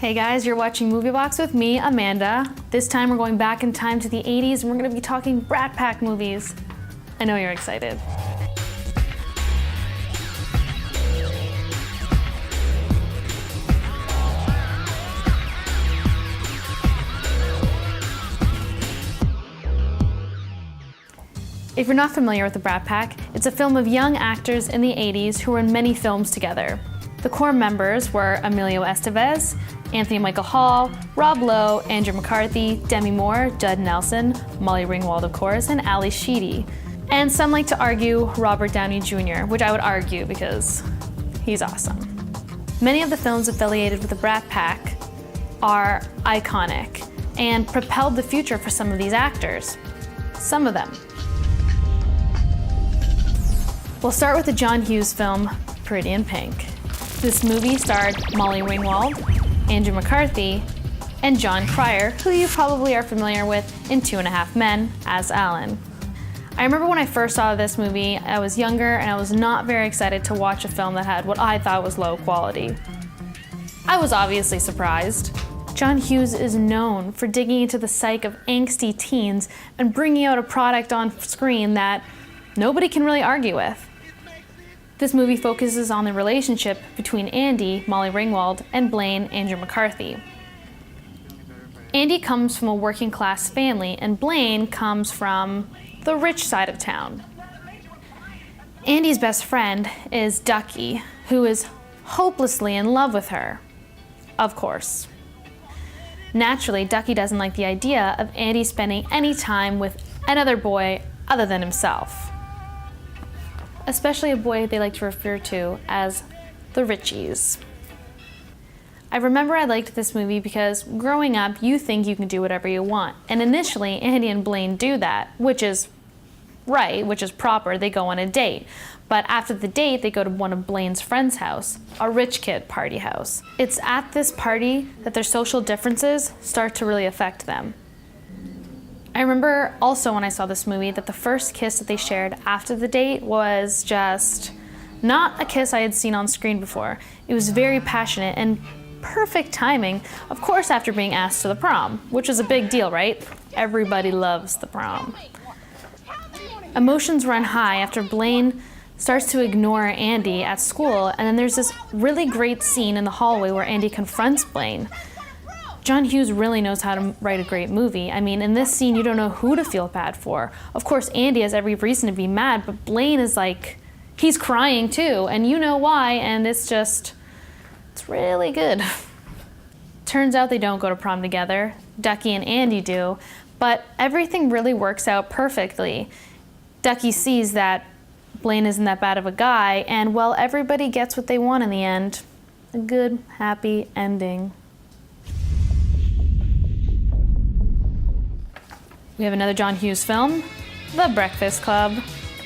Hey guys, you're watching Movie Box with me, Amanda. This time we're going back in time to the 80s and we're going to be talking Brat Pack movies. I know you're excited. If you're not familiar with the Brat Pack, it's a film of young actors in the 80s who were in many films together. The core members were Emilio Estevez, Anthony Michael Hall, Rob Lowe, Andrew McCarthy, Demi Moore, Judd Nelson, Molly Ringwald of course, and Ali Sheedy. And some like to argue Robert Downey Jr., which I would argue because he's awesome. Many of the films affiliated with the Brat Pack are iconic and propelled the future for some of these actors. Some of them. We'll start with the John Hughes film, Pretty in Pink. This movie starred Molly Ringwald, Andrew McCarthy, and John Cryer, who you probably are familiar with in 2.5 Men as Alan. I remember when I first saw this movie, I was younger and I was not very excited to watch a film that had what I thought was low quality. I was obviously surprised. John Hughes is known for digging into the psyche of angsty teens and bringing out a product on screen that nobody can really argue with. This movie focuses on the relationship between Andy, Molly Ringwald, and Blaine, Andrew McCarthy. Andy comes from a working class family and Blaine comes from the rich side of town. Andy's best friend is Ducky, who is hopelessly in love with her, of course. Naturally, Ducky doesn't like the idea of Andy spending any time with another boy other than himself. Especially a boy they like to refer to as the Richies. I remember I liked this movie because growing up, you think you can do whatever you want. And initially, Andy and Blaine do that, which is right, which is proper. They go on a date. But after the date, they go to one of Blaine's friend's house, a rich kid party house. It's at this party that their social differences start to really affect them. I remember also when I saw this movie that the first kiss that they shared after the date was just not a kiss I had seen on screen before. It was very passionate and perfect timing, of course after being asked to the prom, which is a big deal, right? Everybody loves the prom. Emotions run high after Blaine starts to ignore Andy at school, and then there's this really great scene in the hallway where Andy confronts Blaine. John Hughes really knows how to write a great movie. I mean, in this scene, you don't know who to feel bad for. Of course, Andy has every reason to be mad, but Blaine is like, he's crying too, and you know why, and it's really good. Turns out they don't go to prom together. Ducky and Andy do, but everything really works out perfectly. Ducky sees that Blaine isn't that bad of a guy, and well, everybody gets what they want in the end. A good, happy ending. We have another John Hughes film, The Breakfast Club.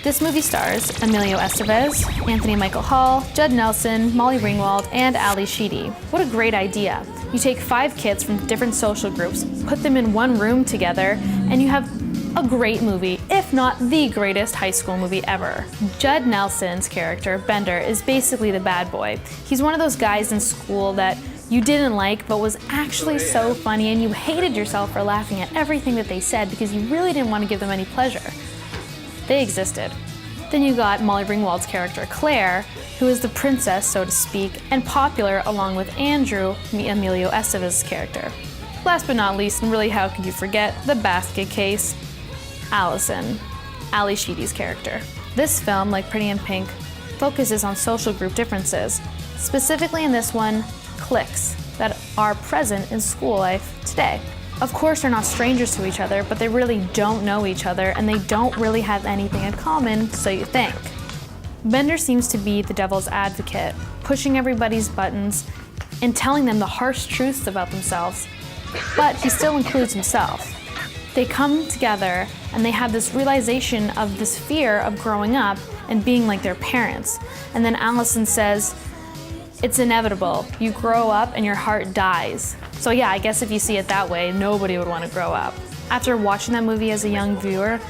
This movie stars Emilio Estevez, Anthony Michael Hall, Judd Nelson, Molly Ringwald, and Ali Sheedy. What a great idea. You take 5 kids from different social groups, put them in one room together, and you have a great movie, if not the greatest high school movie ever. Judd Nelson's character, Bender, is basically the bad boy. He's one of those guys in school that you didn't like, but was actually so funny and you hated yourself for laughing at everything that they said because you really didn't want to give them any pleasure. They existed. Then you got Molly Ringwald's character, Claire, who is the princess, so to speak, and popular along with Andrew, Emilio Estevez's character. Last but not least, and really how could you forget, the basket case, Allison, Ali Sheedy's character. This film, like Pretty in Pink, focuses on social group differences. Specifically in this one, cliques that are present in school life today. Of course, they're not strangers to each other, but they really don't know each other and they don't really have anything in common, so you think. Bender seems to be the devil's advocate, pushing everybody's buttons and telling them the harsh truths about themselves, but he still includes himself. They come together and they have this realization of this fear of growing up and being like their parents. And then Allison says, it's inevitable. You grow up and your heart dies. So yeah, I guess if you see it that way, nobody would want to grow up. After watching that movie as a young viewer,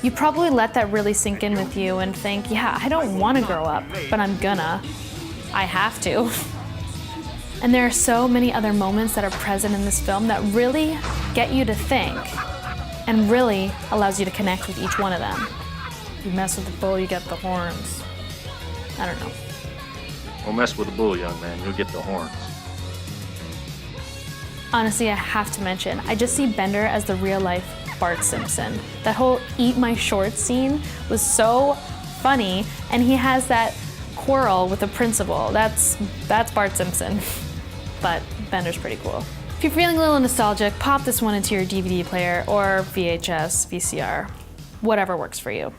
you probably let that really sink in with you and think, yeah, I don't want to grow up, but I'm gonna. I have to. And there are so many other moments that are present in this film that really get you to think and really allows you to connect with each one of them. You mess with the bull, you get the horns. I don't know. Don't mess with the bull, young man. You'll get the horns. Honestly, I have to mention, I just see Bender as the real-life Bart Simpson. That whole eat my shorts scene was so funny, and he has that quarrel with the principal. That's Bart Simpson. But Bender's pretty cool. If you're feeling a little nostalgic, pop this one into your DVD player or VHS, VCR, whatever works for you.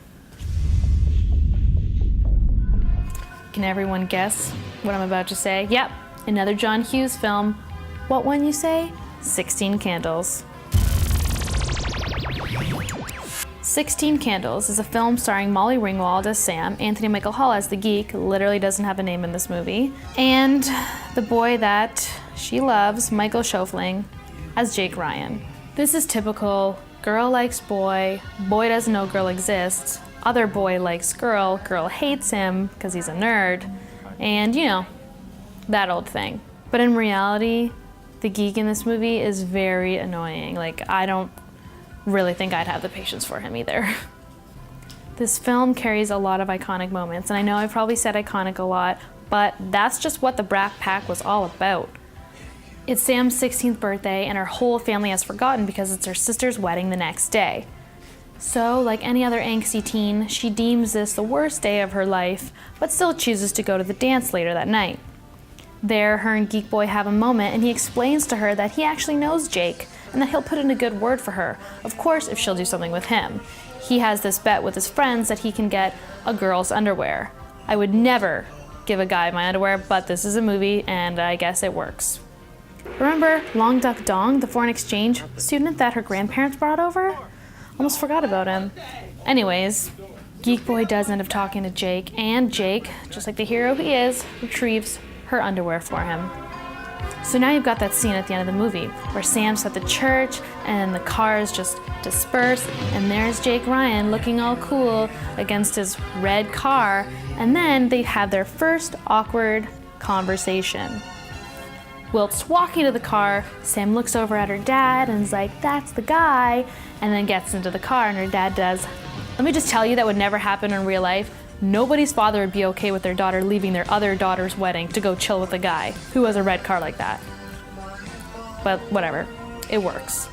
Can everyone guess what I'm about to say? Yep, another John Hughes film. What one, you say? 16 Candles. 16 Candles is a film starring Molly Ringwald as Sam, Anthony Michael Hall as the geek, literally doesn't have a name in this movie, and the boy that she loves, Michael Schofling, as Jake Ryan. This is typical girl likes boy, boy doesn't know girl exists, other boy likes girl, girl hates him because he's a nerd, and you know, that old thing. But in reality, the geek in this movie is very annoying. Like, I don't really think I'd have the patience for him either. This film carries a lot of iconic moments, and I know I've probably said iconic a lot, but that's just what the Brat Pack was all about. It's Sam's 16th birthday, and her whole family has forgotten because it's her sister's wedding the next day. So, like any other angsty teen, she deems this the worst day of her life, but still chooses to go to the dance later that night. There, her and Geek Boy have a moment, and he explains to her that he actually knows Jake, and that he'll put in a good word for her, of course if she'll do something with him. He has this bet with his friends that he can get a girl's underwear. I would never give a guy my underwear, but this is a movie, and I guess it works. Remember Long Duck Dong, the foreign exchange student that her grandparents brought over? Almost forgot about him. Anyways, Geek Boy does end up talking to Jake, and Jake, just like the hero he is, retrieves her underwear for him. So now you've got that scene at the end of the movie where Sam's at the church and the cars just disperse, and there's Jake Ryan looking all cool against his red car, and then they have their first awkward conversation. Whilst walking to the car, Sam looks over at her dad and is like, "That's the guy," and then gets into the car, and her dad does. Let me just tell you, that would never happen in real life. Nobody's father would be okay with their daughter leaving their other daughter's wedding to go chill with a guy who has a red car like that. But whatever, it works.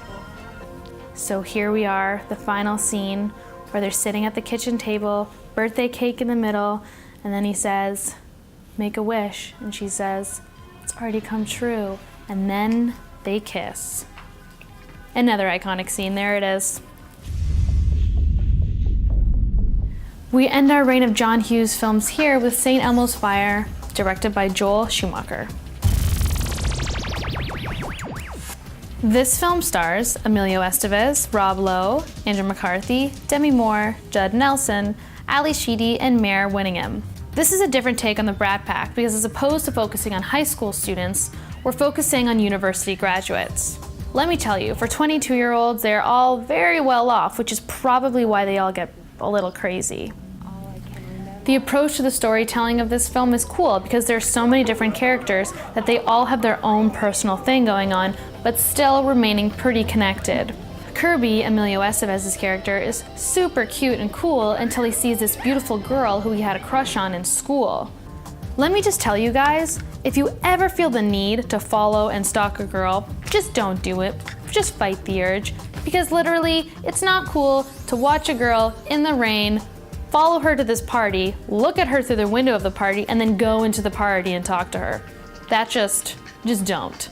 So here we are, the final scene where they're sitting at the kitchen table, birthday cake in the middle, and then he says, "Make a wish," and she says, "It's already come true," and then they kiss. Another iconic scene, there it is. We end our reign of John Hughes films here with St. Elmo's Fire, directed by Joel Schumacher. This film stars Emilio Estevez, Rob Lowe, Andrew McCarthy, Demi Moore, Judd Nelson, Ali Sheedy, and Mare Winningham. This is a different take on the Brat Pack because as opposed to focusing on high school students, we're focusing on university graduates. Let me tell you, for 22-year-olds, they're all very well off, which is probably why they all get a little crazy. The approach to the storytelling of this film is cool because there are so many different characters that they all have their own personal thing going on, but still remaining pretty connected. Kirby, Emilio Estevez's character, is super cute and cool until he sees this beautiful girl who he had a crush on in school. Let me just tell you guys, if you ever feel the need to follow and stalk a girl, just don't do it. Just fight the urge. Because literally, it's not cool to watch a girl in the rain, follow her to this party, look at her through the window of the party, and then go into the party and talk to her. That just don't.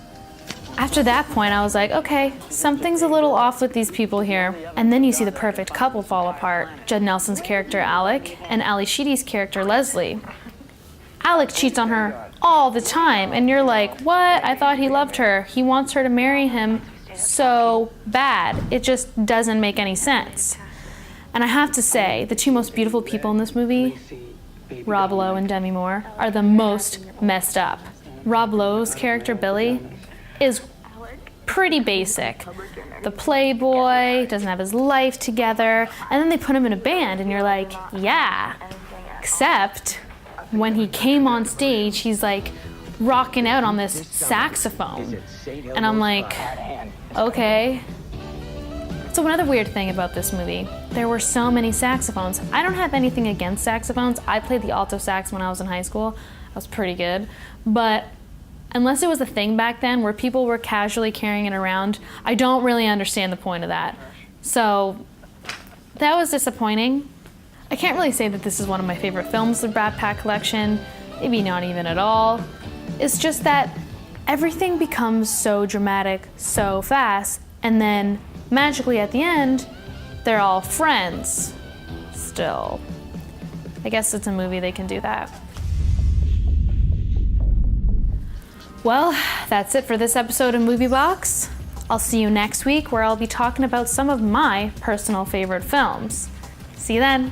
After that point, I was like, okay, something's a little off with these people here. And then you see the perfect couple fall apart. Judd Nelson's character, Alec, and Ali Sheedy's character, Leslie. Alec cheats on her all the time, and you're like, what? I thought he loved her. He wants her to marry him so bad. It just doesn't make any sense. And I have to say, the two most beautiful people in this movie, Rob Lowe and Demi Moore, are the most messed up. Rob Lowe's character, Billy, is pretty basic. The playboy, doesn't have his life together, and then they put him in a band, and you're like, yeah. Except when he came on stage, he's like rocking out on this saxophone. And I'm like, okay. So another weird thing about this movie, there were so many saxophones. I don't have anything against saxophones. I played the alto sax when I was in high school. I was pretty good. But unless it was a thing back then where people were casually carrying it around, I don't really understand the point of that. So that was disappointing. I can't really say that this is one of my favorite films, the Brat Pack collection. Maybe not even at all. It's just that everything becomes so dramatic so fast, and then magically at the end, they're all friends still. I guess it's a movie, they can do that. Well, that's it for this episode of Movie Box. I'll see you next week where I'll be talking about some of my personal favorite films. See you then.